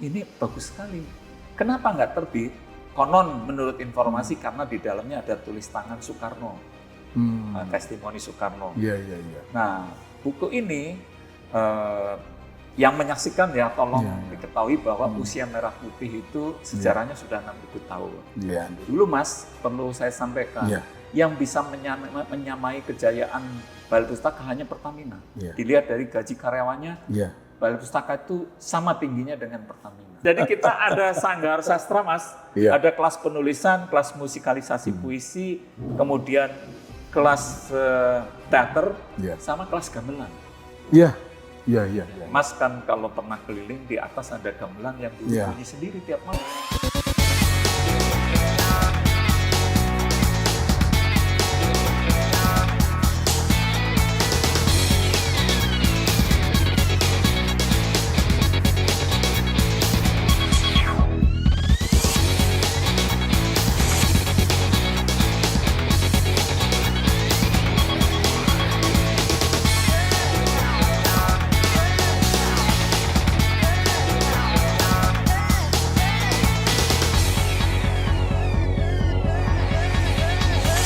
ini bagus sekali. Kenapa nggak terbit? Konon menurut informasi karena di dalamnya ada tulis tangan Soekarno, testimoni Soekarno. Iya. Nah, buku ini yang menyaksikan ya tolong diketahui bahwa usia Merah Putih itu sejarahnya sudah 60 tahun. Iya. Dulu Mas, perlu saya sampaikan, yang bisa menyamai kejayaan Balai Pustaka hanya Pertamina. Dilihat dari gaji karyawannya, Balai Pustaka itu sama tingginya dengan Pertamina. Jadi kita ada sanggar sastra Mas, ada kelas penulisan, kelas musikalisasi puisi, kemudian kelas teater, sama kelas gamelan. Iya. Mas kan kalau pernah keliling, di atas ada gamelan yang bunyi sendiri tiap malam.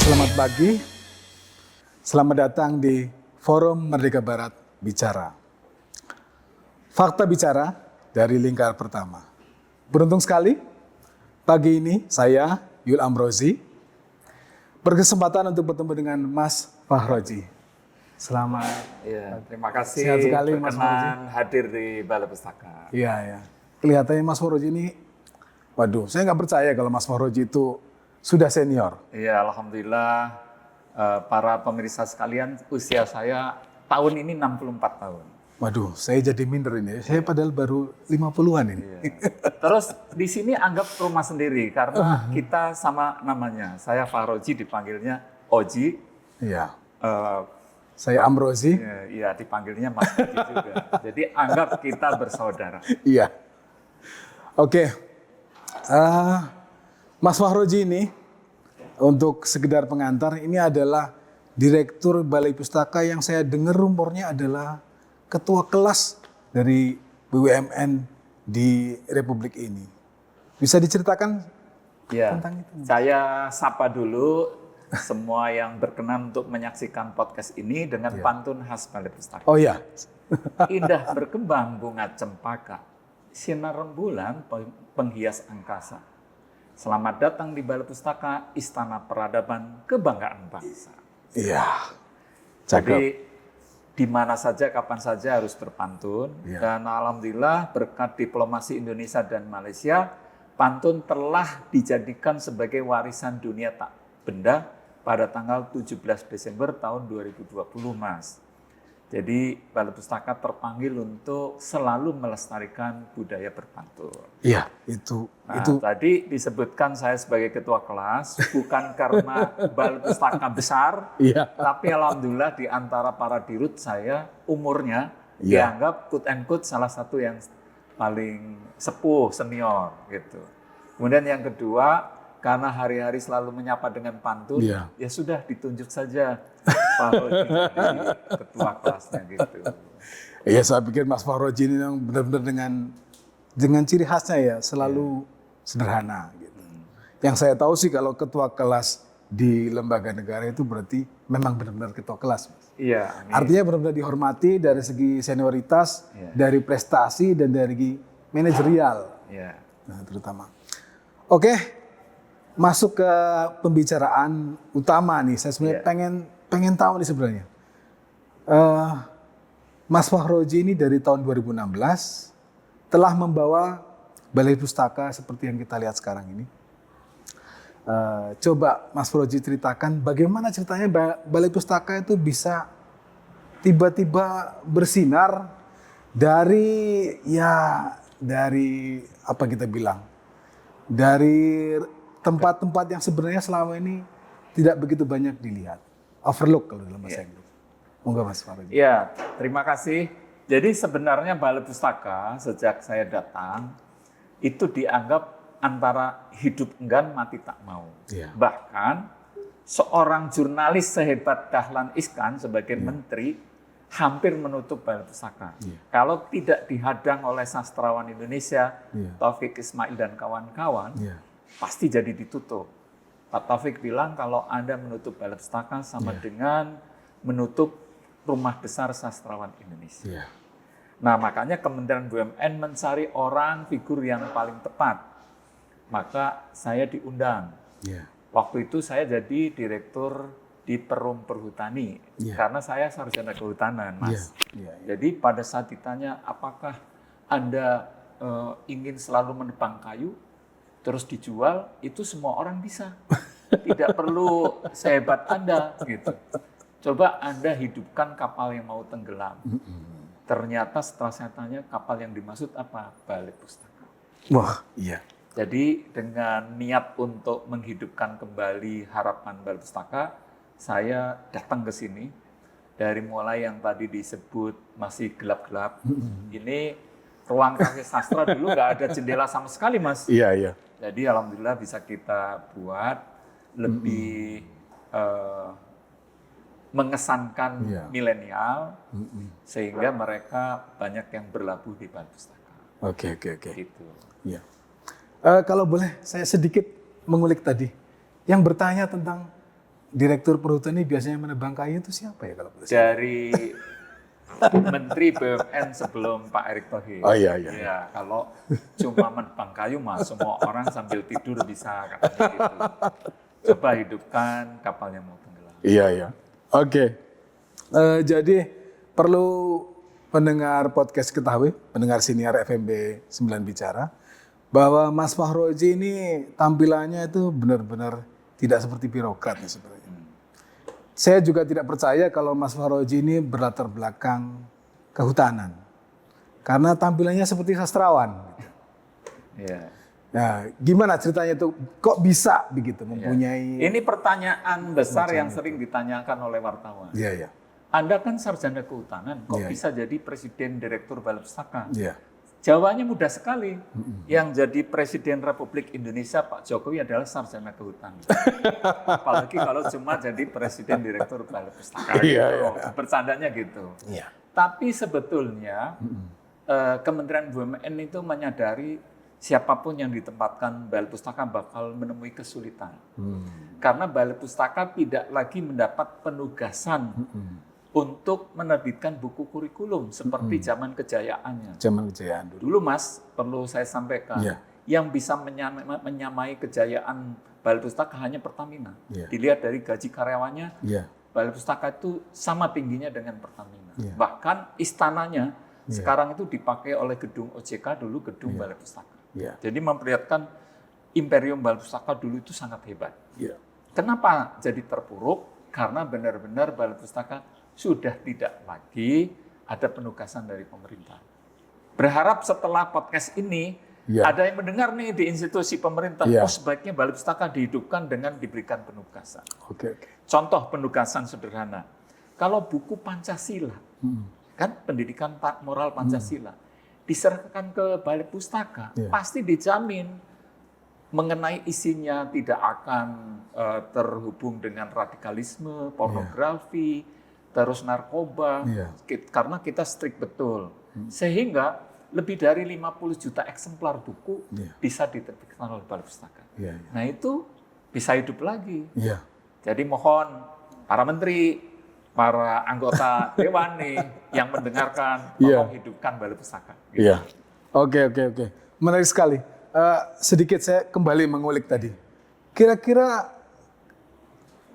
Selamat pagi, selamat datang di Forum Merdeka Barat Bicara. Fakta bicara dari lingkar pertama. Beruntung sekali, pagi ini saya, Yul Amrozi, berkesempatan untuk bertemu dengan Mas Fahroji. Selamat. Ya, terima kasih Sehat sekali, Mas Fahroji. hadir di Balai Pustaka. Iya. Kelihatannya Mas Fahroji ini, waduh, saya nggak percaya kalau Mas Fahroji itu sudah senior. Iya, alhamdulillah para pemirsa sekalian, usia saya tahun ini 64 tahun. Waduh, saya jadi minder ini. Saya padahal baru 50-an ini. Iya. Terus di sini anggap rumah sendiri karena kita sama namanya. Saya Fahroji, dipanggilnya Oji. Iya. Saya Amrozi. Iya, dipanggilnya Mas Oji juga. Jadi anggap kita bersaudara. Iya. Oke. Mas Fahroji ini, untuk sekedar pengantar, ini adalah Direktur Balai Pustaka yang saya dengar rumornya adalah ketua kelas dari BUMN di Republik ini. Bisa diceritakan tentang itu? Saya sapa dulu semua yang berkenan untuk menyaksikan podcast ini dengan pantun khas Balai Pustaka. Oh iya. Indah berkembang bunga cempaka, sinar rembulan penghias angkasa. Selamat datang di Balai Pustaka, Istana Peradaban Kebanggaan Bangsa. Iya. Jadi di mana saja, kapan saja harus berpantun. Dan alhamdulillah berkat diplomasi Indonesia dan Malaysia, pantun telah dijadikan sebagai warisan dunia tak benda pada tanggal 17 Desember tahun 2020, Mas. Jadi Balai Pustaka terpanggil untuk selalu melestarikan budaya berpantun. Iya, itu. Tadi disebutkan saya sebagai ketua kelas, bukan karena Balai Pustaka besar, tapi alhamdulillah di antara para dirut saya umurnya dianggap quote and quote salah satu yang paling sepuh, senior gitu. Kemudian yang kedua, karena hari-hari selalu menyapa dengan pantun, ya sudah ditunjuk saja Pak Fahroji ketua kelasnya gitu. Iya, saya pikir Mas Fahroji ini yang benar-benar dengan ciri khasnya ya, selalu sederhana gitu. Yang saya tahu sih kalau ketua kelas di lembaga negara itu berarti memang benar-benar ketua kelas. Iya. Artinya benar-benar dihormati dari segi senioritas, dari prestasi dan dari manajerial. Nah, terutama. Oke. Masuk ke pembicaraan utama nih, saya sebenarnya pengen tahu nih sebenarnya. Mas Fahroji ini dari tahun 2016 telah membawa Balai Pustaka seperti yang kita lihat sekarang ini. Coba Mas Fahroji ceritakan bagaimana ceritanya Balai Pustaka itu bisa tiba-tiba bersinar dari apa kita bilang, dari tempat-tempat yang sebenarnya selama ini tidak begitu banyak dilihat. Overlook kalau dalam bahasa Inggris. Monggo Mas Fahroji. Iya, terima kasih. Jadi sebenarnya Balai Pustaka sejak saya datang itu dianggap antara hidup enggan mati tak mau. Bahkan seorang jurnalis sehebat Dahlan Iskan sebagai menteri hampir menutup Balai Pustaka. Kalau tidak dihadang oleh sastrawan Indonesia, Taufik Ismail dan kawan-kawan, pasti jadi ditutup. Pak Taufik bilang kalau Anda menutup Balai Pustaka sama dengan menutup rumah besar sastrawan Indonesia. Nah, makanya Kementerian BUMN mencari orang figur yang paling tepat. Maka saya diundang. Waktu itu saya jadi direktur di Perum Perhutani, karena saya sarjana kehutanan, Mas. Jadi pada saat ditanya, apakah Anda ingin selalu menebang kayu, terus dijual, itu semua orang bisa. Tidak perlu sehebat Anda, gitu. Coba Anda hidupkan kapal yang mau tenggelam. Ternyata setelah saya tanya, kapal yang dimaksud apa? Balai Pustaka. Wah, iya. Jadi dengan niat untuk menghidupkan kembali harapan Balai Pustaka, saya datang ke sini. Dari mulai yang tadi disebut masih gelap-gelap, ini ruang kasih sastra dulu nggak ada jendela sama sekali, Mas. Iya. Jadi alhamdulillah bisa kita buat lebih mengesankan milenial, sehingga mereka banyak yang berlabuh di Balai Pustaka. Oke. Gitu. Iya. Kalau boleh saya sedikit mengulik tadi, yang bertanya tentang Direktur Perhutani biasanya menebang kayu itu siapa ya kalau boleh? Dari Menteri BUMN sebelum Pak Erick Thohir. Oh iya. Ya, kalau cuma menebang kayu mah semua orang sambil tidur bisa, katanya gitu. Coba hidupkan kapal yang mau tenggelam. Iya. Oke. Jadi perlu pendengar podcast ketahui, pendengar siniar FMB 9 Bicara, bahwa Mas Fahroji ini tampilannya itu benar-benar tidak seperti birokrat ya sebenarnya. Saya juga tidak percaya kalau Mas Fahroji ini berlatar belakang kehutanan. Karena tampilannya seperti sastrawan. Iya. Nah, gimana ceritanya itu? Kok bisa begitu mempunyai... Ini pertanyaan besar yang sering ditanyakan oleh wartawan. Iya. Anda kan sarjana kehutanan, kok bisa jadi Presiden Direktur Balai Pustaka? Iya. Jawabannya mudah sekali. Yang jadi Presiden Republik Indonesia Pak Jokowi adalah sarjana kehutanan. Apalagi kalau cuma jadi Presiden Direktur Balai Pustaka. Iya. Bercandanya gitu. Iya. Tapi sebetulnya Kementerian BUMN itu menyadari siapapun yang ditempatkan Balai Pustaka bakal menemui kesulitan. Karena Balai Pustaka tidak lagi mendapat penugasan untuk menerbitkan buku kurikulum seperti zaman kejayaannya. Zaman kejayaan dulu. Dulu Mas, perlu saya sampaikan, yang bisa menyamai kejayaan Balai Pustaka hanya Pertamina. Dilihat dari gaji karyawannya, Balai Pustaka itu sama tingginya dengan Pertamina. Bahkan istananya sekarang itu dipakai oleh gedung OJK, dulu gedung Balai Pustaka. Jadi memperlihatkan imperium Balai Pustaka dulu itu sangat hebat. Kenapa jadi terpuruk? Karena benar-benar Balai Pustaka sudah tidak lagi ada penugasan dari pemerintah. Berharap setelah podcast ini ada yang mendengar nih di institusi pemerintah, oh sebaiknya Balai Pustaka dihidupkan dengan diberikan penugasan. Contoh penugasan sederhana, kalau buku Pancasila, kan pendidikan moral Pancasila, diserahkan ke Balai Pustaka, pasti dijamin mengenai isinya tidak akan terhubung dengan radikalisme, pornografi, terus narkoba, karena kita strict betul. Sehingga lebih dari 50 juta eksemplar buku bisa diterbitkan oleh Balai Pustaka. Nah itu bisa hidup lagi. Jadi mohon para menteri, para anggota Dewan nih yang mendengarkan, tolong hidupkan Balai Pustaka. Gitu. Oke. Menarik sekali. Sedikit saya kembali mengulik tadi. Kira-kira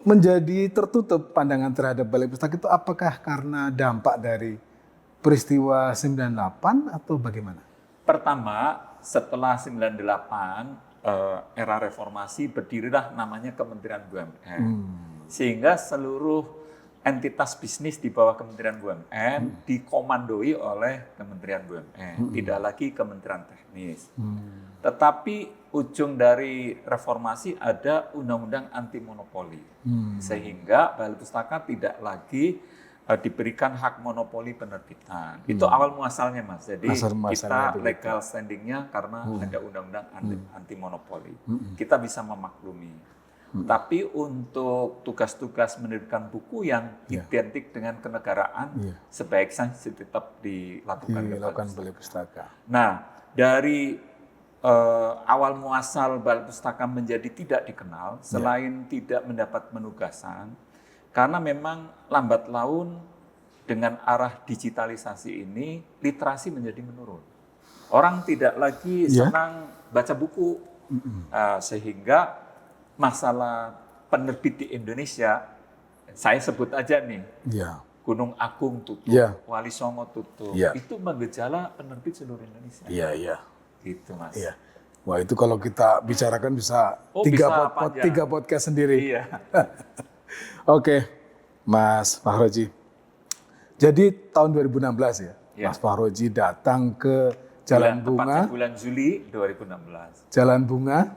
menjadi tertutup pandangan terhadap Balai Pustaka itu apakah karena dampak dari peristiwa 98 atau bagaimana? Pertama, setelah 98, era reformasi, berdirilah namanya Kementerian BUMN. Sehingga seluruh entitas bisnis di bawah Kementerian BUMN dikomandoi oleh Kementerian BUMN, tidak lagi Kementerian Teknis. Tetapi ujung dari reformasi ada undang-undang anti monopoli. Sehingga Balai Pustaka tidak lagi diberikan hak monopoli penerbitan. Itu awal muasalnya, Mas. Jadi kita legal standingnya karena ada undang-undang anti monopoli. Kita bisa memaklumi. Tapi untuk tugas-tugas menerbitkan buku yang identik dengan kenegaraan, sebaiknya tetap dilakukan Balai Pustaka. Nah, dari awal muasal Balai Pustaka menjadi tidak dikenal, selain tidak mendapat penugasan, karena memang lambat laun dengan arah digitalisasi ini, literasi menjadi menurun. Orang tidak lagi senang baca buku, sehingga masalah penerbit di Indonesia, saya sebut aja nih, Gunung Agung tutup, Wali Songo tutup, itu menggejala penerbit seluruh Indonesia. Gitu, Mas. Wah, itu kalau kita bicarakan bisa tiga podcast sendiri. Oke, Mas Fahroji. Jadi tahun 2016 Mas Fahroji datang ke Jalan Bunga. Bulan Juli 2016. Jalan Bunga.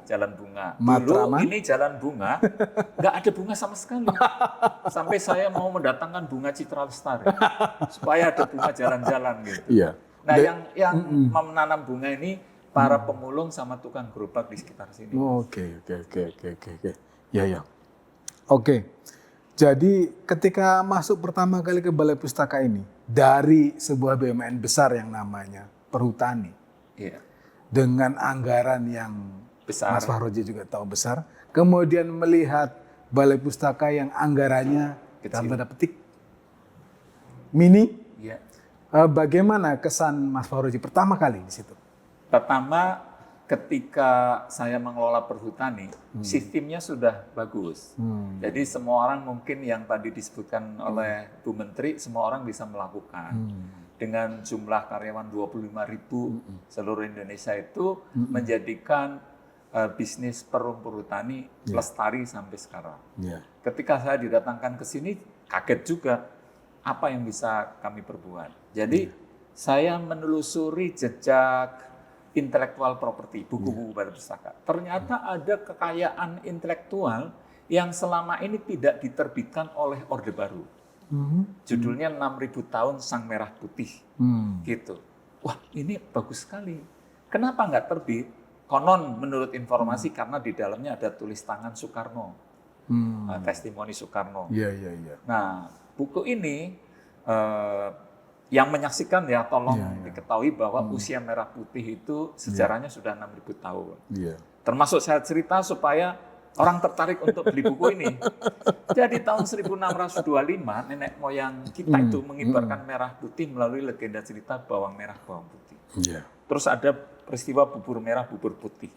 Dulu ini Jalan Bunga, nggak ada bunga sama sekali. Sampai saya mau mendatangkan bunga Citra Lestari supaya ada bunga jalan-jalan gitu. Nah, yang menanam bunga ini para pemulung sama tukang gerobak di sekitar sini. Oke. Oke. Jadi ketika masuk pertama kali ke Balai Pustaka ini dari sebuah BUMN besar yang namanya Perhutani, dengan anggaran yang besar, Mas Fahroji juga tahu besar, kemudian melihat Balai Pustaka yang anggarannya dalam tanda petik mini, bagaimana kesan Mas Fahroji pertama kali di situ? Pertama, ketika saya mengelola Perhutani, sistemnya sudah bagus. Jadi semua orang mungkin yang tadi disebutkan oleh Bu Menteri, semua orang bisa melakukan. Dengan jumlah karyawan 25.000 seluruh Indonesia itu menjadikan bisnis perhutani lestari sampai sekarang. Ketika saya didatangkan ke sini, kaget juga apa yang bisa kami perbuat. Jadi saya menelusuri jejak intelektual properti, buku-buku Balai Pustaka. Ternyata ada kekayaan intelektual yang selama ini tidak diterbitkan oleh Orde Baru. Judulnya 6.000 tahun Sang Merah Putih. Gitu. Wah, ini bagus sekali. Kenapa nggak terbit? Konon menurut informasi karena di dalamnya ada tulis tangan Soekarno. Testimoni Soekarno. Nah, buku ini yang menyaksikan tolong diketahui bahwa usia merah putih itu sejarahnya sudah 6.000 tahun. Termasuk saya cerita supaya orang tertarik untuk beli buku ini. Jadi tahun 1625 nenek moyang kita itu mengibarkan merah putih melalui legenda cerita bawang merah bawang putih. Terus ada peristiwa bubur merah bubur putih.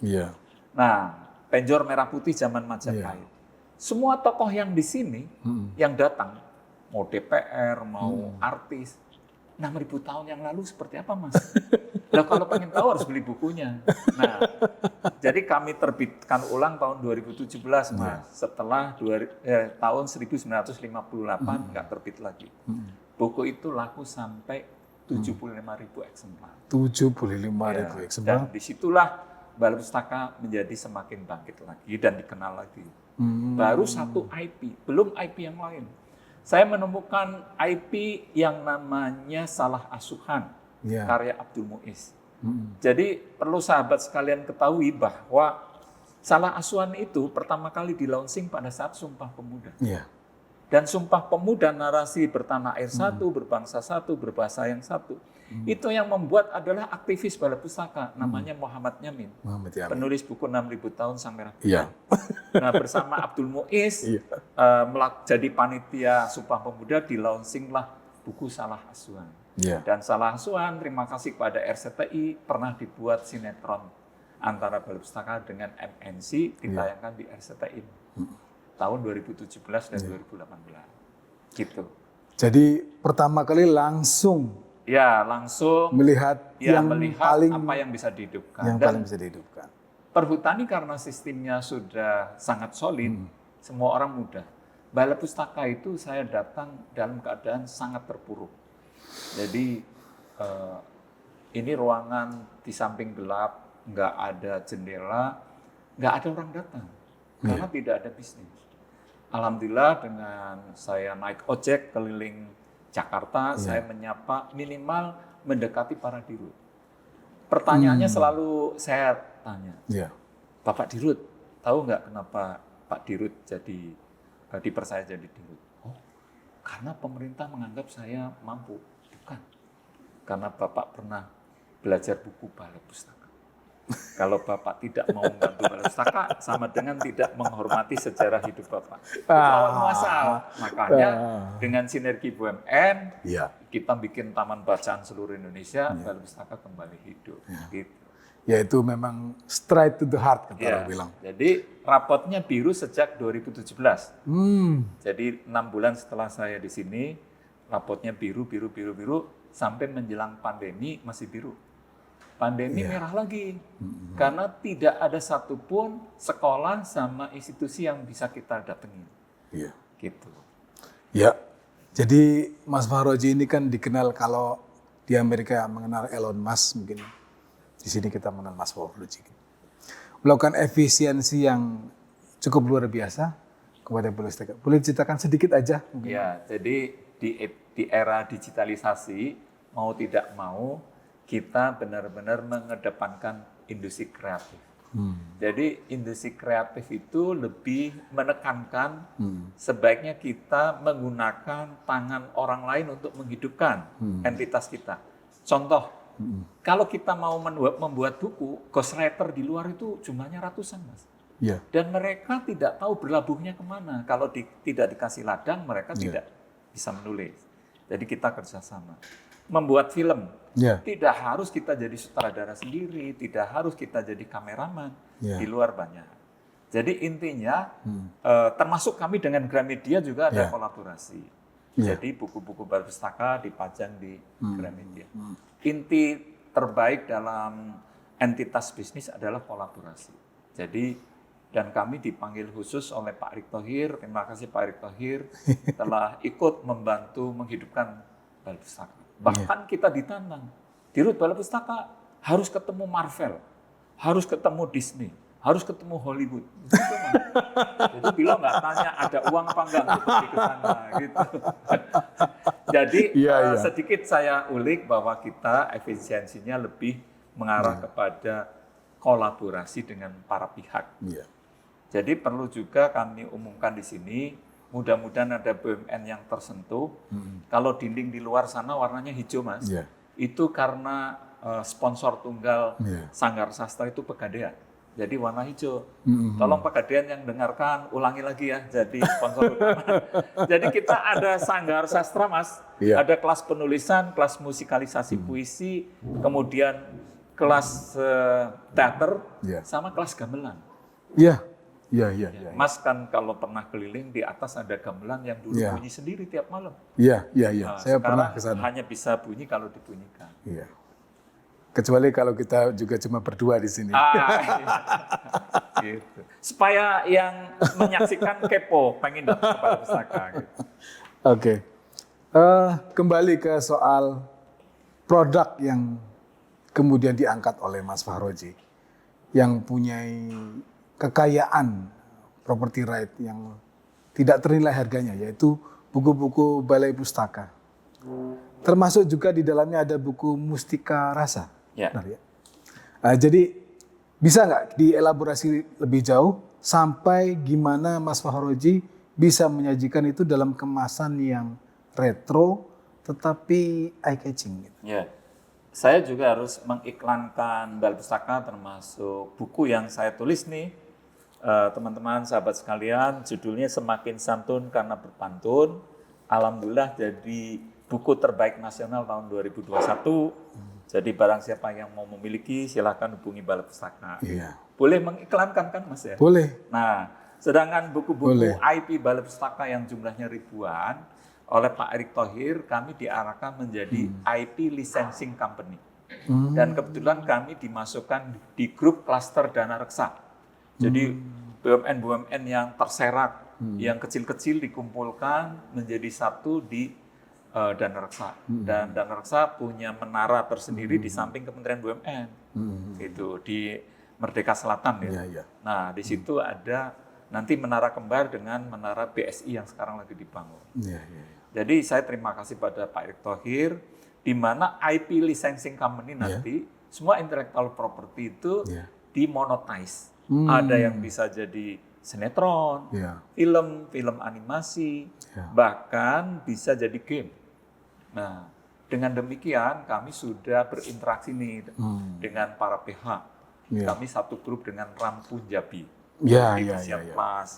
Nah, penjor merah putih zaman Majapahit. Semua tokoh yang di sini yang datang, mau DPR, mau artis, 6.000 tahun yang lalu seperti apa, Mas? Nah, kalau pengen tahu harus beli bukunya. Nah, jadi kami terbitkan ulang tahun 2017, Mas. Setelah tahun 1958 nggak terbit lagi. Buku itu laku sampai 75.000 eksemplar. 75.000 eksemplar. Dan disitulah Balai Pustaka menjadi semakin bangkit lagi dan dikenal lagi. Baru satu IP, belum IP yang lain. Saya menemukan IP yang namanya Salah Asuhan, karya Abdul Muiz. Jadi perlu sahabat sekalian ketahui bahwa Salah Asuhan itu pertama kali di-launching pada saat Sumpah Pemuda. Dan Sumpah Pemuda, narasi bertanah air satu, berbangsa satu, berbahasa yang satu. Itu yang membuat adalah aktivis Balai Pustaka, namanya Muhammad Yamin. Penulis buku 6.000 tahun Sang Merah Putih. Nah, bersama Abdul Muiz jadi panitia Sumpah Pemuda, di-launchinglah buku Salah Asuhan. Dan Salah Asuhan, terima kasih kepada RCTI, pernah dibuat sinetron antara Balai Pustaka dengan MNC, ditayangkan di RCTI tahun 2017 dan 2018. Gitu. Jadi pertama kali langsung melihat paling apa yang bisa dihidupkan. Yang paling bisa dihidupkan. Perhutani karena sistemnya sudah sangat solid, semua orang mudah. Balai Pustaka itu saya datang dalam keadaan sangat terpuruk. Jadi ini ruangan di samping gelap, nggak ada jendela, nggak ada orang datang karena tidak ada bisnis. Alhamdulillah dengan saya naik ojek keliling Jakarta, saya menyapa minimal mendekati para dirut. Pertanyaannya selalu saya tanya, Bapak Dirut, tahu nggak kenapa Pak Dirut dipercaya jadi Dirut. Oh, karena pemerintah menganggap saya mampu. Bukan. Karena Bapak pernah belajar buku Balai Pustaka. Kalau Bapak tidak mau membantu Balai Pustaka, sama dengan tidak menghormati sejarah hidup Bapak. Itu awal muasal. Makanya dengan sinergi BUMN, kita bikin taman bacaan seluruh Indonesia, Balai Pustaka kembali hidup. Gitu. Ya itu memang straight to the heart, kata orang bilang. Jadi rapotnya biru sejak 2017. Jadi 6 bulan setelah saya di sini, rapotnya biru, sampai menjelang pandemi masih biru. Pandemi merah lagi, karena tidak ada satupun sekolah sama institusi yang bisa kita datangi. Gitu. Ya, jadi Mas Fahroji ini kan dikenal, kalau di Amerika mengenal Elon Musk, mungkin di sini kita mengenal Mas Fahroji. Melakukan efisiensi yang cukup luar biasa kepada Balai Pustaka. Boleh ceritakan sedikit aja? Mungkin. Ya, jadi di era digitalisasi, mau tidak mau, kita benar-benar mengedepankan industri kreatif. Jadi industri kreatif itu lebih menekankan sebaiknya kita menggunakan tangan orang lain untuk menghidupkan entitas kita. Contoh, kalau kita mau membuat buku, ghostwriter di luar itu jumlahnya ratusan, Mas. Dan mereka tidak tahu berlabuhnya kemana. Kalau tidak dikasih ladang, mereka tidak bisa menulis. Jadi kita kerjasama. Membuat film, tidak harus kita jadi sutradara sendiri, tidak harus kita jadi kameraman, di luar banyak. Jadi intinya, termasuk kami dengan Gramedia juga ada kolaborasi. Jadi buku-buku Balai Pustaka dipajang di Gramedia. Inti terbaik dalam entitas bisnis adalah kolaborasi. Jadi, dan kami dipanggil khusus oleh Pak Erick Thohir, terima kasih Pak Erick Thohir, telah ikut membantu menghidupkan Balai Pustaka. Bahkan kita ditantang, Dirut Balai Pustaka harus ketemu Marvel, harus ketemu Disney, harus ketemu Hollywood. Gitu, jadi bilang nggak tanya ada uang apa enggak untuk pergi ke sana. Gitu. Jadi sedikit saya ulik bahwa kita efisiensinya lebih mengarah kepada kolaborasi dengan para pihak. Jadi perlu juga kami umumkan di sini, mudah-mudahan ada BUMN yang tersentuh. Kalau dinding di luar sana warnanya hijau, Mas. Itu karena sponsor tunggal Sanggar Sastra itu Pegadaian. Jadi warna hijau. Tolong Pegadaian yang dengarkan, ulangi lagi ya. Jadi sponsor utama. Jadi kita ada Sanggar Sastra, Mas. Ada kelas penulisan, kelas musikalisasi puisi, kemudian kelas teater, sama kelas gamelan. Iya. Mas kan kalau pernah keliling, di atas ada gamelan yang dulu bunyi sendiri tiap malam. Iya. Nah, Saya pernah ke sana. Hanya bisa bunyi kalau dibunyikan. Kecuali kalau kita juga cuma berdua di sini. Gitu. Supaya yang menyaksikan kepo, pengen datang ke Balai Pustaka. Gitu. Oke. Kembali ke soal produk yang kemudian diangkat oleh Mas Fahroji, yang punya kekayaan property right yang tidak ternilai harganya, yaitu buku-buku Balai Pustaka. Termasuk juga di dalamnya ada buku Mustika Rasa. Benar, ya? Jadi bisa nggak dielaborasi lebih jauh sampai gimana Mas Fahroji bisa menyajikan itu dalam kemasan yang retro tetapi eye-catching? Gitu. Saya juga harus mengiklankan Balai Pustaka, termasuk buku yang saya tulis nih, teman-teman, sahabat sekalian, judulnya Semakin Santun Karena Berpantun. Alhamdulillah jadi buku terbaik nasional tahun 2021. Jadi barang siapa yang mau memiliki, silakan hubungi Balai Pustaka. Boleh mengiklankan kan, Mas ya? Boleh. Nah, sedangkan buku-buku IP Balai Pustaka yang jumlahnya ribuan, oleh Pak Erick Thohir, kami diarahkan menjadi IP Licensing Company. Dan kebetulan kami dimasukkan di grup klaster Dana Reksa. Jadi BUMN-BUMN yang terserak, yang kecil-kecil dikumpulkan menjadi satu di Dana Reksa. Dan Dana Reksa punya menara tersendiri di samping Kementerian BUMN. Itu di Merdeka Selatan ya. Nah, di situ ada nanti menara kembar dengan menara BSI yang sekarang lagi dibangun. Jadi saya terima kasih pada Pak Erick Thohir, di mana IP Licensing Company nanti semua intellectual property itu dimonetize. Ada yang bisa jadi sinetron, film animasi, bahkan bisa jadi game. Nah, dengan demikian kami sudah berinteraksi nih dengan para pihak. Kami satu grup dengan Ram Punjabi, Plus.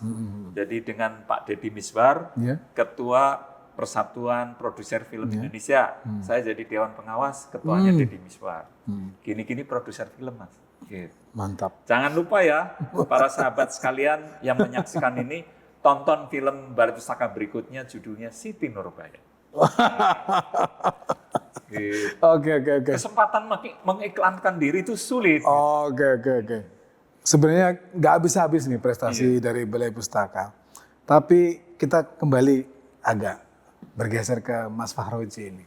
Jadi dengan Pak Deddy Miswar, Ketua Persatuan Produser Film Indonesia. Saya jadi Dewan Pengawas, ketuanya Deddy Miswar. Gini-gini produser film, Mas. Gitu. Mantap. Jangan lupa ya, para sahabat sekalian yang menyaksikan ini, tonton film Balai Pustaka berikutnya, judulnya Siti Nurbaya. Gitu. Oke. Kesempatan mengiklankan diri itu sulit. Oke. Sebenarnya nggak habis-habis nih prestasi dari Balai Pustaka. Tapi kita kembali agak bergeser ke Mas Fahroji ini.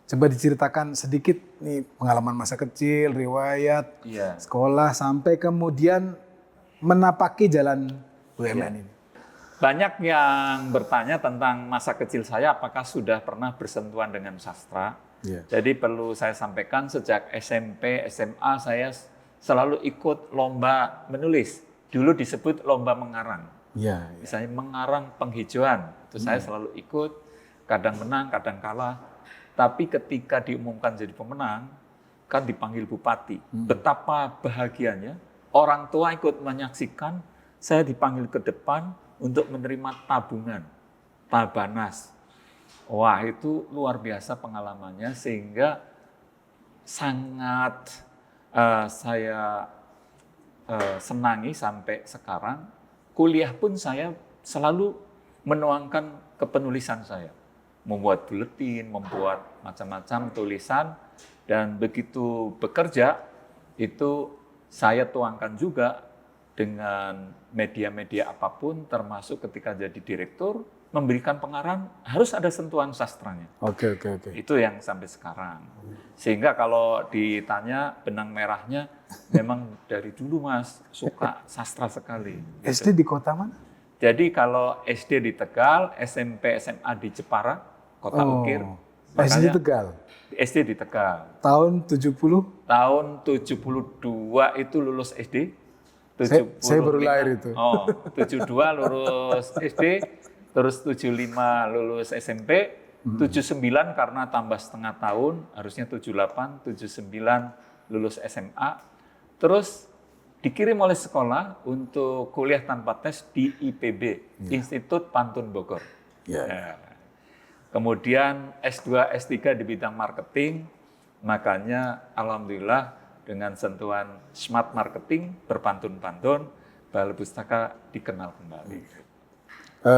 Coba diceritakan sedikit nih pengalaman masa kecil, riwayat, sekolah, sampai kemudian menapaki jalan BUMN ini. Banyak yang bertanya tentang masa kecil saya, apakah sudah pernah bersentuhan dengan sastra. Jadi perlu saya sampaikan, sejak SMP, SMA saya selalu ikut lomba menulis. Dulu disebut lomba mengarang. Misalnya mengarang penghijauan, itu saya selalu ikut, kadang menang, kadang kalah. Tapi ketika diumumkan jadi pemenang, kan dipanggil bupati. Betapa bahagianya, orang tua ikut menyaksikan, saya dipanggil ke depan untuk menerima tabungan, tabanas. Wah, itu luar biasa pengalamannya, sehingga sangat saya senangi sampai sekarang. Kuliah pun saya selalu menuangkan kepenulisan saya. Membuat buletin, membuat macam-macam tulisan, dan begitu bekerja, itu saya tuangkan juga dengan media-media apapun, termasuk ketika jadi direktur, memberikan pengarahan, harus ada sentuhan sastranya. Oke. Itu yang sampai sekarang. Sehingga kalau ditanya benang merahnya, memang dari dulu Mas, suka sastra sekali. SD di kota mana? Jadi kalau SD di Tegal, SMP, SMA di Jepara, Kota Ukir. SD di Tegal? SD di Tegal. Tahun 70? Tahun 72 itu lulus SD. Saya baru lahir itu. 72 lulus SD, terus 75 lulus SMP, 79 karena tambah setengah tahun, harusnya 78, 79 lulus SMA. Terus dikirim oleh sekolah untuk kuliah tanpa tes di IPB, Institut Pantun Bogor. Kemudian S2, S3 di bidang marketing, makanya alhamdulillah dengan sentuhan smart marketing, berpantun-pantun, Balai Pustaka dikenal kembali.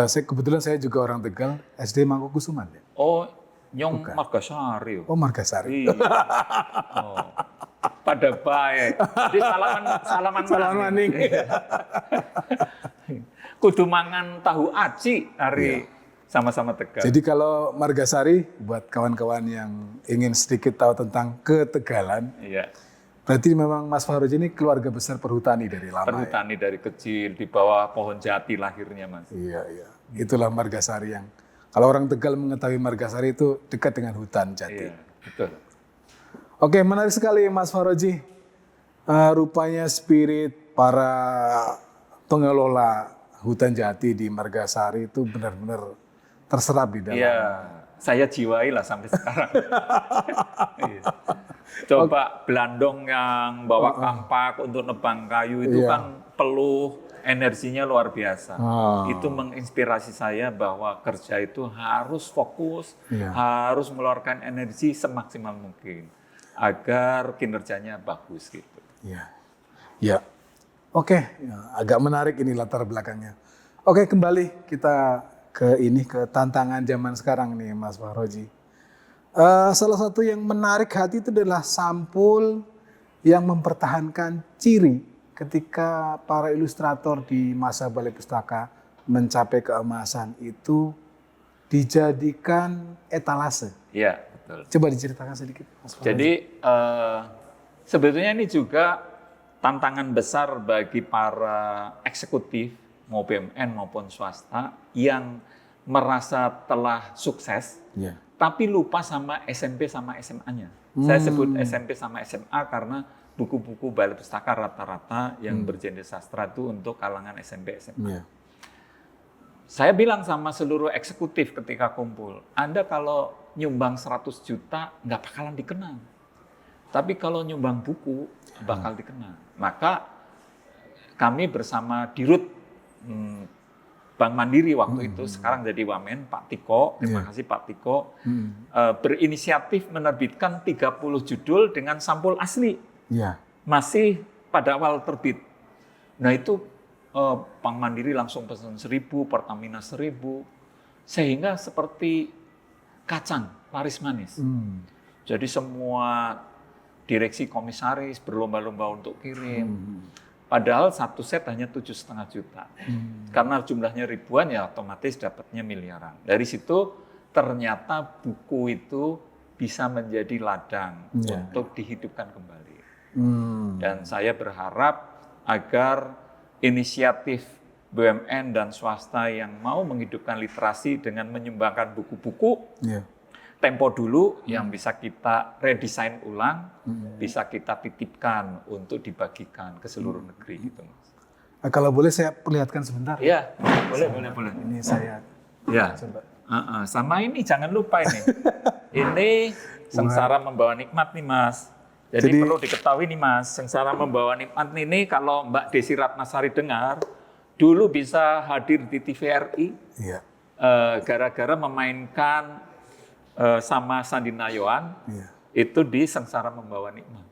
Kebetulan saya juga orang Tegal, SD Mangkukusuman. Oh, Nyong Margasari. Oh, Margasari. Iya. Pada baik. Jadi salaman maning. Kudu mangan tahu aci hari sama-sama Tegal. Jadi kalau Margasari, buat kawan-kawan yang ingin sedikit tahu tentang ketegalan, berarti memang Mas Fahroji ini keluarga besar perhutani dari lama. Perhutani dari kecil, di bawah pohon jati lahirnya, Mas. Iya. Itulah Margasari yang, kalau orang Tegal mengetahui Margasari itu dekat dengan hutan jati. Iya, betul. Oke, menarik sekali Mas Fahroji. Rupanya spirit para pengelola hutan jati di Margasari itu benar-benar terserap di dalam. Iya, saya jiwai lah sampai sekarang. Coba Belandong yang bawa kampak untuk nebang kayu itu kan peluh, energinya luar biasa. Itu menginspirasi saya bahwa kerja itu harus fokus, harus mengeluarkan energi semaksimal mungkin agar kinerjanya bagus gitu. Iya. Oke, agak menarik ini latar belakangnya. Oke, kembali kita ke tantangan zaman sekarang nih Mas Fahroji. Salah satu yang menarik hati itu adalah sampul yang mempertahankan ciri ketika para ilustrator di masa Balai Pustaka mencapai keemasan itu dijadikan etalase. Iya, betul. Coba diceritakan sedikit, Mas Fahroji. Jadi sebetulnya ini juga tantangan besar bagi para eksekutif mau BUMN maupun swasta yang merasa telah sukses, tapi lupa sama SMP sama SMA-nya. Saya sebut SMP sama SMA karena buku-buku Balai Pustaka rata-rata yang bergenre sastra itu untuk kalangan SMP, SMA. Saya bilang sama seluruh eksekutif ketika kumpul, Anda kalau nyumbang 100 juta nggak bakalan dikenang. Tapi kalau nyumbang buku bakal dikenang. Maka kami bersama Dirut Bank Mandiri waktu itu, sekarang jadi Wamen, Pak Tiko, terima kasih Pak Tiko, berinisiatif menerbitkan 30 judul dengan sampul asli. Masih pada awal terbit. Nah itu Bank Mandiri langsung pesan 1.000, Pertamina 1.000, sehingga seperti kacang, laris manis. Jadi semua direksi komisaris berlomba-lomba untuk kirim. Padahal satu set hanya 7,5 juta. Karena jumlahnya ribuan ya otomatis dapatnya miliaran. Dari situ ternyata buku itu bisa menjadi ladang untuk dihidupkan kembali. Dan saya berharap agar inisiatif BUMN dan swasta yang mau menghidupkan literasi dengan menyumbangkan buku-buku, Tempo dulu yang bisa kita redesain ulang, bisa kita titipkan untuk dibagikan ke seluruh negeri gitu, Mas. Kalau boleh saya perlihatkan sebentar. Iya, boleh. Ini saya coba. Sama ini jangan lupa ini. Ini Sengsara Membawa Nikmat nih, Mas. Jadi perlu diketahui nih, Mas, Sengsara Membawa Nikmat ini kalau Mbak Desi Ratnasari dengar, dulu bisa hadir di TVRI gara-gara memainkan sama Sandi Nayoan, itu di Sengsara Membawa Nikmat.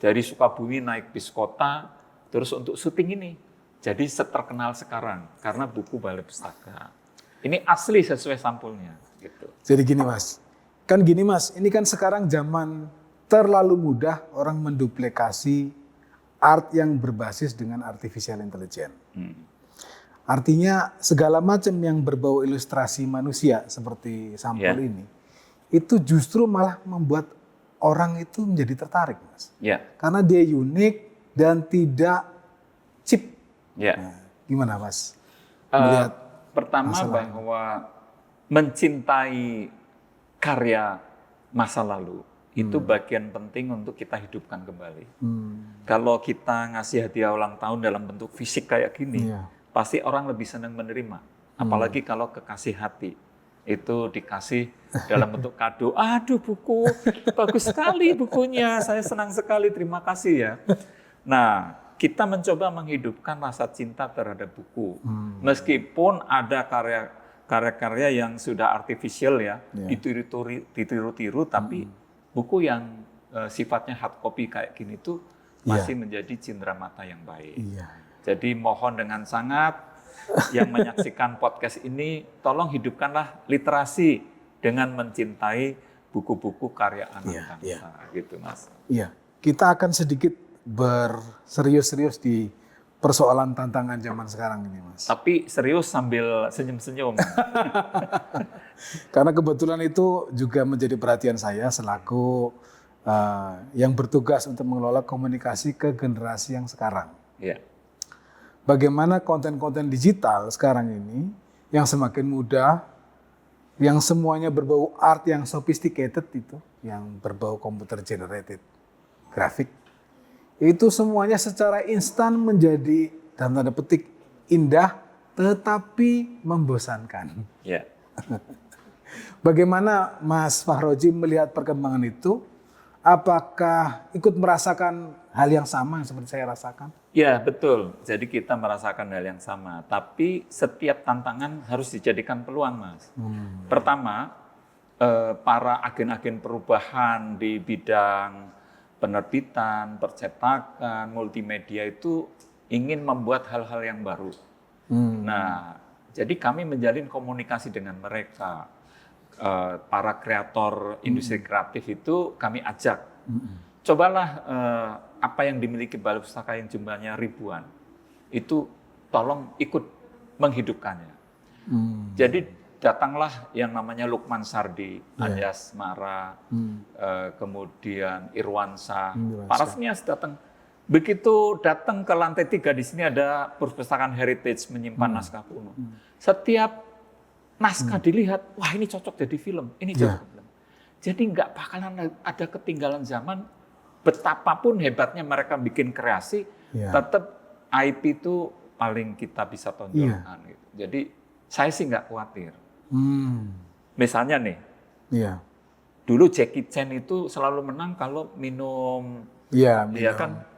Dari Sukabumi naik bis kota, terus untuk syuting ini. Jadi terkenal sekarang karena buku Balai Pustaka. Ini asli sesuai sampulnya. Gitu. Jadi gini Mas, ini kan sekarang zaman terlalu mudah orang menduplikasi art yang berbasis dengan artificial intelligence. Artinya segala macam yang berbau ilustrasi manusia seperti sampul ini, itu justru malah membuat orang itu menjadi tertarik, Mas. Karena dia unik dan tidak cheap. Nah, gimana, Mas? Pertama bahwa mencintai karya masa lalu itu bagian penting untuk kita hidupkan kembali. Kalau kita ngasih hadiah ulang tahun dalam bentuk fisik kayak gini, pasti orang lebih senang menerima. Apalagi kalau kekasih hati. Itu dikasih dalam bentuk kado. Aduh buku, bagus sekali bukunya. Saya senang sekali, terima kasih ya. Nah, kita mencoba menghidupkan rasa cinta terhadap buku. Meskipun ada karya-karya yang sudah artificial ya, ditiru-tiru, tapi buku yang sifatnya hard copy kayak gini tuh masih menjadi cindramata yang baik. Jadi mohon dengan sangat yang menyaksikan podcast ini, tolong hidupkanlah literasi dengan mencintai buku-buku karya anak bangsa, gitu Mas. Iya, kita akan sedikit berserius-serius di persoalan tantangan zaman sekarang ini, Mas. Tapi serius sambil senyum-senyum. Karena kebetulan itu juga menjadi perhatian saya selaku yang bertugas untuk mengelola komunikasi ke generasi yang sekarang. Bagaimana konten-konten digital sekarang ini yang semakin mudah, yang semuanya berbau art yang sophisticated itu, yang berbau computer generated grafik, itu semuanya secara instan menjadi dalam tanda petik indah tetapi membosankan. Bagaimana Mas Fahroji melihat perkembangan itu? Apakah ikut merasakan hal yang sama yang seperti saya rasakan? Ya betul, jadi kita merasakan hal yang sama. Tapi setiap tantangan harus dijadikan peluang, Mas. Pertama, para agen-agen perubahan di bidang penerbitan, percetakan, multimedia itu ingin membuat hal-hal yang baru. Nah, jadi kami menjalin komunikasi dengan mereka. Para kreator industri kreatif itu kami ajak. Cobalah apa yang dimiliki Balai Pustaka yang jumlahnya ribuan, itu tolong ikut menghidupkannya. Jadi datanglah yang namanya Lukman Sardi, Anyas Mara, kemudian Irwansa, para senias datang. Begitu datang ke lantai 3, di sini ada perpustakaan heritage menyimpan naskah kuno. Setiap naskah dilihat, wah ini cocok jadi film, ini cocok film. Jadi nggak bakalan ada ketinggalan zaman betapapun hebatnya mereka bikin kreasi, tetap IP itu paling kita bisa tonjolkan. Gitu. Jadi saya sih nggak khawatir. Misalnya nih, dulu Jackie Chan itu selalu menang kalau minum,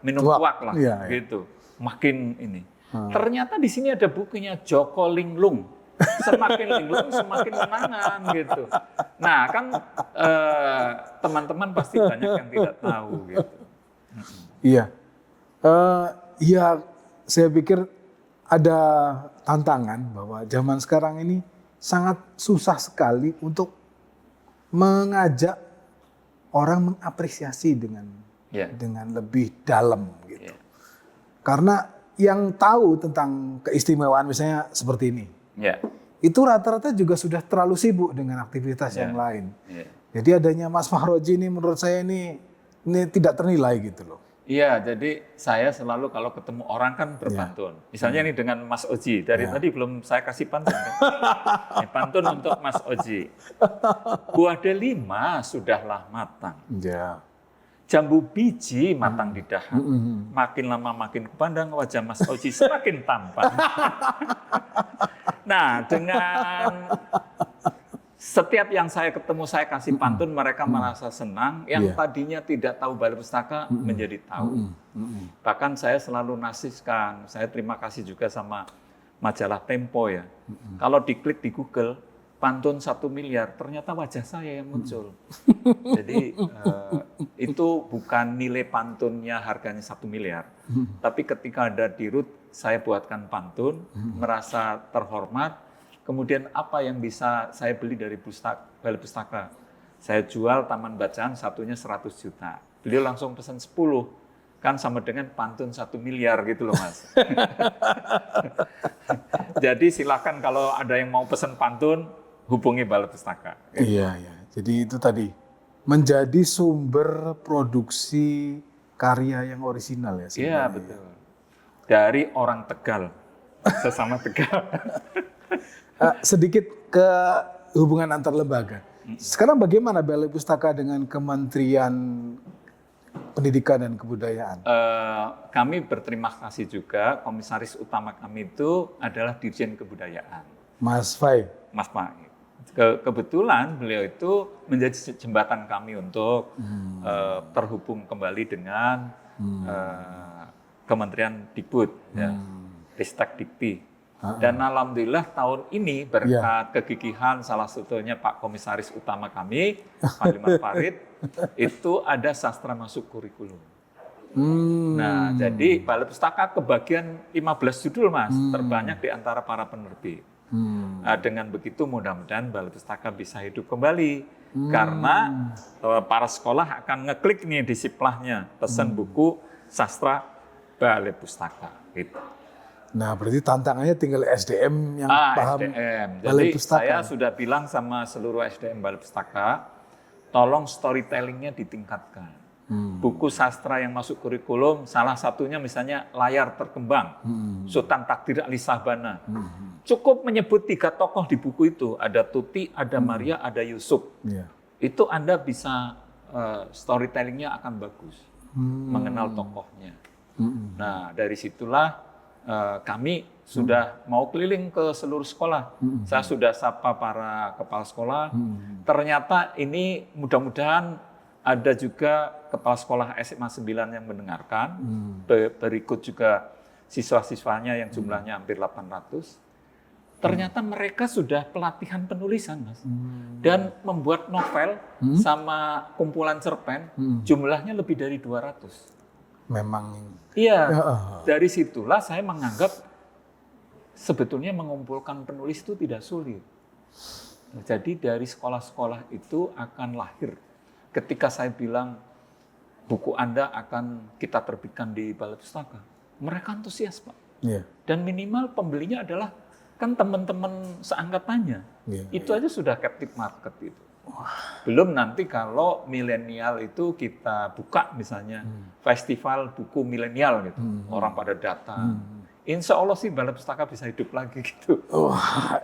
minum tuak lah, gitu. Makin ini. Ternyata di sini ada bukunya Joko Linglung. Semakin linglung, semakin menangan gitu. Nah kan teman-teman pasti banyak yang tidak tahu gitu. Iya, saya pikir ada tantangan bahwa zaman sekarang ini sangat susah sekali untuk mengajak orang mengapresiasi dengan lebih dalam gitu. Karena yang tahu tentang keistimewaan misalnya seperti ini, itu rata-rata juga sudah terlalu sibuk dengan aktivitas yang lain. Jadi adanya Mas Fahroji ini menurut saya ini tidak ternilai gitu loh. Iya, jadi saya selalu kalau ketemu orang kan berpantun. Misalnya nih dengan Mas Oji, dari tadi belum saya kasih pantun. Kan? Pantun untuk Mas Oji. Buah delima sudahlah matang. Jambu biji matang di dahan. Makin lama makin pandang wajah Mas Oji semakin tampan. Nah, dengan setiap yang saya ketemu saya kasih pantun, mereka merasa senang. Yang tadinya tidak tahu Balai Pustaka menjadi tahu. Bahkan saya selalu nasihkan, saya terima kasih juga sama majalah Tempo ya. Kalau diklik di Google, pantun 1 miliar, ternyata wajah saya yang muncul. Jadi itu bukan nilai pantunnya harganya 1 miliar. Tapi ketika ada dirut, saya buatkan pantun, merasa terhormat. Kemudian apa yang bisa saya beli dari Balai Pustaka? Saya jual taman bacaan satunya 100 juta. Beliau langsung pesan 10. Kan sama dengan pantun 1 miliar gitu loh Mas. Jadi silakan kalau ada yang mau pesan pantun, hubungi Balai Pustaka. Iya. Jadi itu tadi menjadi sumber produksi karya yang orisinal ya. Iya betul. Dari orang Tegal, sesama Tegal. Sedikit ke hubungan antar lembaga. Sekarang bagaimana Balai Pustaka dengan Kementerian Pendidikan dan Kebudayaan? Kami berterima kasih juga, komisaris utama kami itu adalah Dirjen Kebudayaan. Mas Fai. Mas Fai. Kebetulan beliau itu menjadi jembatan kami untuk terhubung kembali dengan Kementerian Dikbud, Ristek Dikti. Dan alhamdulillah tahun ini berkat kegigihan salah satunya Pak Komisaris Utama kami, Pak Limat Farid, itu ada sastra masuk kurikulum. Nah, jadi Balai Pustaka kebagian 15 judul Mas, terbanyak di antara para penerbit. Dengan begitu mudah-mudahan Balai Pustaka bisa hidup kembali. Karena para sekolah akan ngeklik nih di siplahnya, pesan buku sastra Balai Pustaka. Gitu. Nah, berarti tantangannya tinggal SDM yang paham SDM. Balai Jadi Pustaka. saya sudah bilang sama seluruh SDM Balai Pustaka, tolong storytellingnya ditingkatkan. Buku sastra yang masuk kurikulum, salah satunya misalnya Layar Terkembang, Sultan Takdir Ali Sabana. Cukup menyebut 3 tokoh di buku itu, ada Tuti, ada Maria, ada Yusuf. Itu Anda bisa storytellingnya akan bagus, mengenal tokohnya. Nah, dari situlah kami sudah mau keliling ke seluruh sekolah. Saya sudah sapa para kepala sekolah. Ternyata ini mudah-mudahan ada juga kepala sekolah SMA 9 yang mendengarkan. Berikut juga siswa-siswanya yang jumlahnya hampir 800. Ternyata mereka sudah pelatihan penulisan, Mas. Dan membuat novel sama kumpulan cerpen jumlahnya lebih dari 200. Memang. Iya, dari situlah saya menganggap sebetulnya mengumpulkan penulis itu tidak sulit. Jadi dari sekolah-sekolah itu akan lahir. Ketika saya bilang buku Anda akan kita terbitkan di Balai Pustaka, mereka antusias Pak. Dan minimal pembelinya adalah kan teman-teman seangkatannya. Itu aja sudah captive market itu. Belum nanti kalau milenial itu kita buka misalnya festival buku milenial gitu, orang pada datang. Insya Allah sih Balai Pustaka bisa hidup lagi gitu.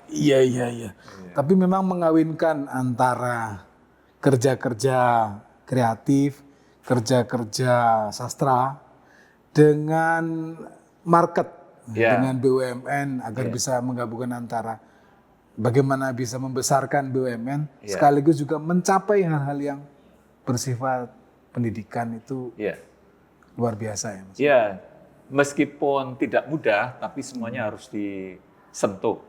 Iya. Tapi memang mengawinkan antara kerja-kerja kreatif, kerja-kerja sastra dengan market, dengan BUMN agar bisa menggabungkan antara bagaimana bisa membesarkan BUMN sekaligus juga mencapai hal-hal yang bersifat pendidikan itu luar biasa ya Mas. Ya, meskipun tidak mudah tapi semuanya harus disentuh.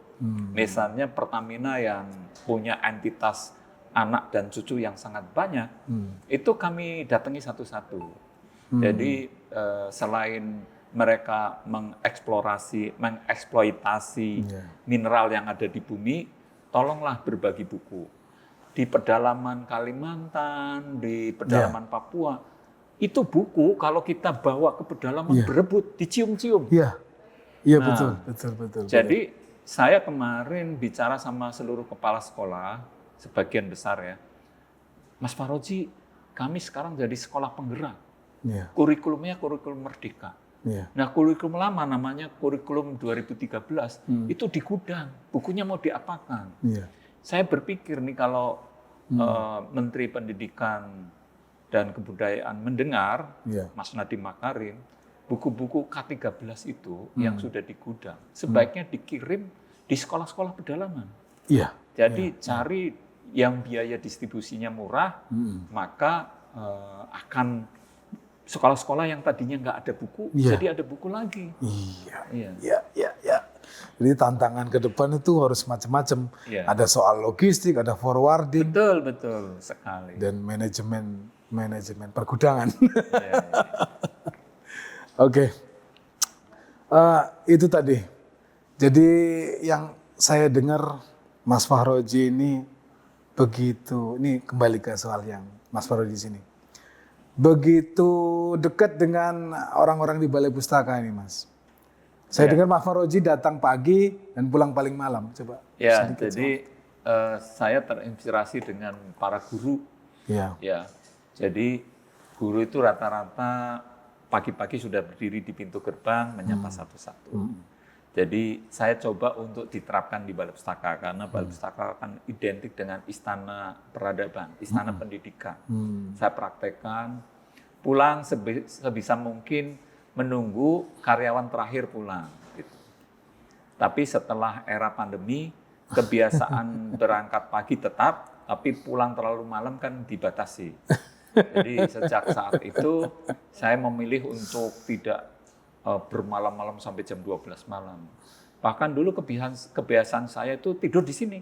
Misalnya Pertamina yang punya entitas anak dan cucu yang sangat banyak, itu kami datangi satu-satu. Jadi selain mereka mengeksploitasi mineral yang ada di bumi, tolonglah berbagi buku. Di pedalaman Kalimantan, di pedalaman Papua, itu buku kalau kita bawa ke pedalaman berebut, dicium-cium. Iya betul. Jadi saya kemarin bicara sama seluruh kepala sekolah, sebagian besar ya, Mas Faroji, kami sekarang jadi sekolah penggerak. Kurikulumnya kurikulum merdeka. Nah kurikulum lama namanya kurikulum 2013 itu di gudang, bukunya mau diapakan? Saya berpikir nih kalau Menteri Pendidikan dan Kebudayaan mendengar Mas Nadiem Makarim, buku-buku K13 itu yang sudah di gudang sebaiknya dikirim di sekolah-sekolah pedalaman. Jadi cari yang biaya distribusinya murah, maka akan sekolah-sekolah yang tadinya nggak ada buku, jadi ada buku lagi. Iya. Jadi tantangan ke depan itu harus macam-macam. Ada soal logistik, ada forwarding. Betul sekali. Dan manajemen pergudangan. Oke. Itu tadi. Jadi yang saya dengar Mas Faroji ini begitu, ini kembali ke soal yang Mas Faroji di sini. Begitu dekat dengan orang-orang di Balai Pustaka ini, Mas. Saya dengar Mas Faroji datang pagi dan pulang paling malam. Coba. Jadi saya terinspirasi dengan para guru. Jadi guru itu rata-rata pagi-pagi sudah berdiri di pintu gerbang menyapa satu-satu. Jadi saya coba untuk diterapkan di Balai Pustaka karena Balai Pustaka kan identik dengan istana peradaban, istana pendidikan. Saya praktekkan, pulang sebisa mungkin menunggu karyawan terakhir pulang. Gitu. Tapi setelah era pandemi, kebiasaan berangkat pagi tetap, tapi pulang terlalu malam kan dibatasi. Jadi sejak saat itu saya memilih untuk tidak bermalam-malam sampai jam 12 malam. Bahkan dulu kebiasaan saya itu tidur di sini.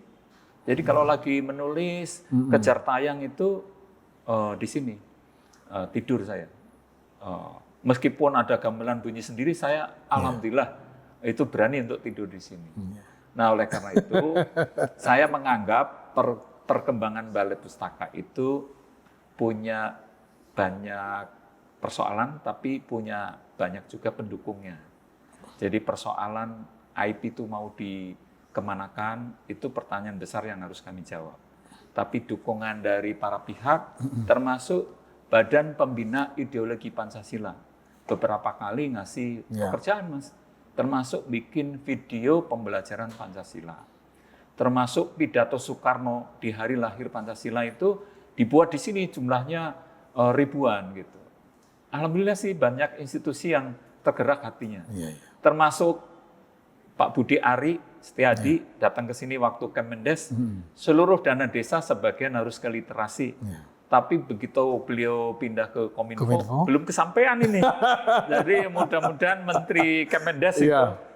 Jadi kalau lagi menulis, kejar tayang itu di sini tidur saya. Meskipun ada gamelan bunyi sendiri, saya alhamdulillah itu berani untuk tidur di sini. Nah oleh karena itu saya menganggap perkembangan Balai Pustaka itu punya banyak persoalan, tapi punya banyak juga pendukungnya. Jadi persoalan IP itu mau dikemanakan, itu pertanyaan besar yang harus kami jawab. Tapi dukungan dari para pihak, termasuk Badan Pembina Ideologi Pancasila, beberapa kali ngasih pekerjaan, Mas. Termasuk bikin video pembelajaran Pancasila. Termasuk pidato Soekarno di hari lahir Pancasila itu dibuat di sini jumlahnya ribuan gitu. Alhamdulillah sih banyak institusi yang tergerak hatinya. Termasuk Pak Budi Ari Setiadi datang ke sini waktu Kemendes, seluruh dana desa sebagian harus ke literasi. Tapi begitu beliau pindah ke Kominfo, belum kesampaian ini. Jadi mudah-mudahan Menteri Kemendes itu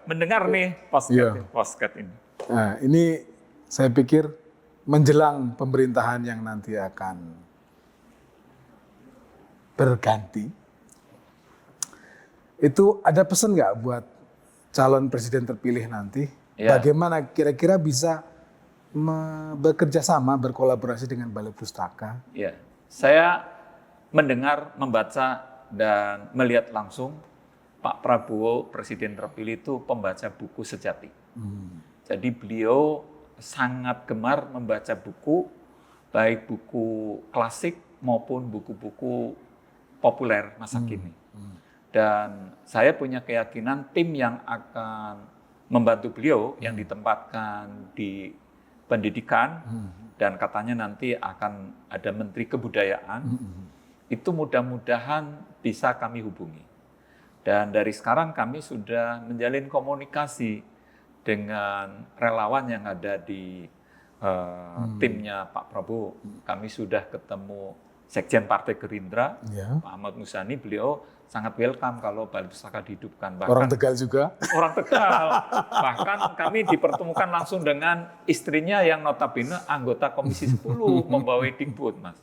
mendengar nih podcast ini. Nah, ini saya pikir menjelang pemerintahan yang nanti akan berganti, itu ada pesan nggak buat calon presiden terpilih nanti? Bagaimana kira-kira bisa bekerja sama, berkolaborasi dengan Balai Pustaka? Saya mendengar, membaca, dan melihat langsung Pak Prabowo presiden terpilih itu pembaca buku sejati. Jadi beliau sangat gemar membaca buku, baik buku klasik maupun buku-buku populer masa kini. Dan saya punya keyakinan tim yang akan membantu beliau yang ditempatkan di pendidikan dan katanya nanti akan ada Menteri Kebudayaan itu mudah-mudahan bisa kami hubungi. Dan dari sekarang kami sudah menjalin komunikasi dengan relawan yang ada di timnya Pak Prabowo. Kami sudah ketemu Sekjen Partai Gerindra, Pak Ahmad Muzani, beliau sangat welcome kalau Balai Pustaka dihidupkan. Bahkan, orang Tegal juga? Orang Tegal. Bahkan kami dipertemukan langsung dengan istrinya yang notabene anggota Komisi 10 membawa Dikbud, Mas.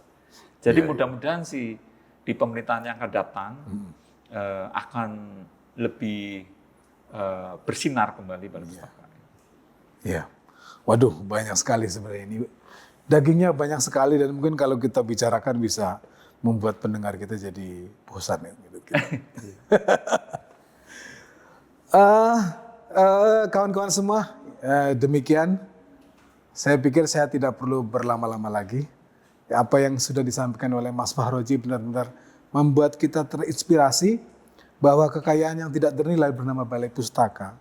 Jadi mudah-mudahan sih di pemerintahan yang akan datang akan lebih bersinar kembali Balai Pustaka. Iya. Waduh, banyak sekali sebenarnya ini. Dagingnya banyak sekali dan mungkin kalau kita bicarakan bisa membuat pendengar kita jadi bosan. Gitu. Kawan-kawan semua, demikian. Saya pikir saya tidak perlu berlama-lama lagi. Apa yang sudah disampaikan oleh Mas Fahroji benar-benar membuat kita terinspirasi bahwa kekayaan yang tidak ternilai bernama Balai Pustaka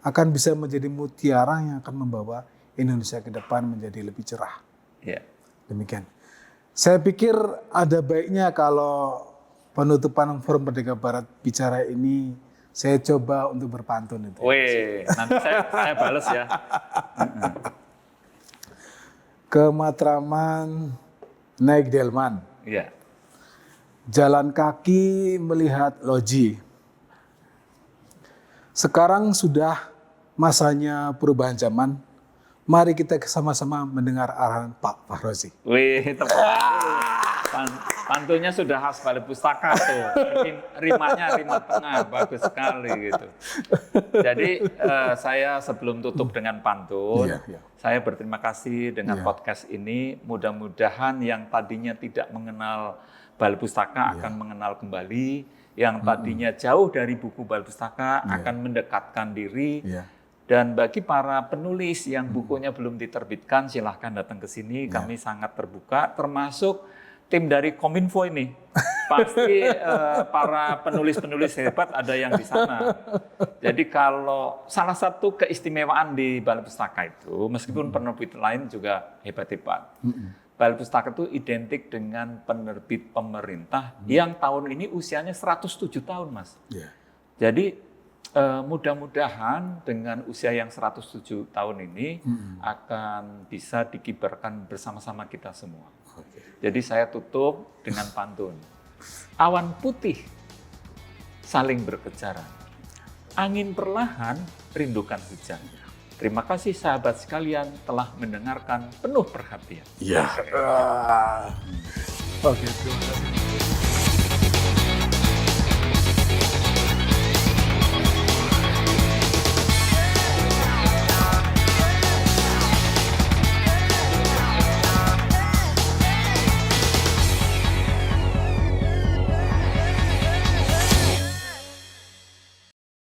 akan bisa menjadi mutiara yang akan membawa Indonesia ke depan menjadi lebih cerah. Demikian. Saya pikir ada baiknya kalau penutupan Forum Merdeka Barat bicara ini saya coba untuk berpantun itu. Weh, nanti saya balas ya. Ke Matraman naik delman. Iya. Jalan kaki melihat loji. Sekarang sudah masanya perubahan zaman. Mari kita sama-sama mendengar arahan Pak Fahroji. Wih, pantunnya sudah khas Balai Pustaka tuh. Rimanya rima tengah, bagus sekali gitu. Jadi saya sebelum tutup dengan pantun, saya berterima kasih dengan podcast ini. Mudah-mudahan yang tadinya tidak mengenal Balai Pustaka akan mengenal kembali. Yang tadinya jauh dari buku Balai Pustaka akan mendekatkan diri. Dan bagi para penulis yang bukunya belum diterbitkan, silahkan datang ke sini. Kami sangat terbuka, termasuk tim dari Kominfo ini. Pasti para penulis-penulis hebat ada yang di sana. Jadi kalau salah satu keistimewaan di Balai Pustaka itu, meskipun penerbit lain juga hebat-hebat. Balai Pustaka itu identik dengan penerbit pemerintah yang tahun ini usianya 107 tahun, Mas. Jadi mudah-mudahan dengan usia yang 107 tahun ini akan bisa dikibarkan bersama-sama kita semua. Jadi saya tutup dengan pantun. Awan putih saling berkejaran. Angin perlahan rindukan hujan. Terima kasih sahabat sekalian telah mendengarkan penuh perhatian. Oke, terima kasih.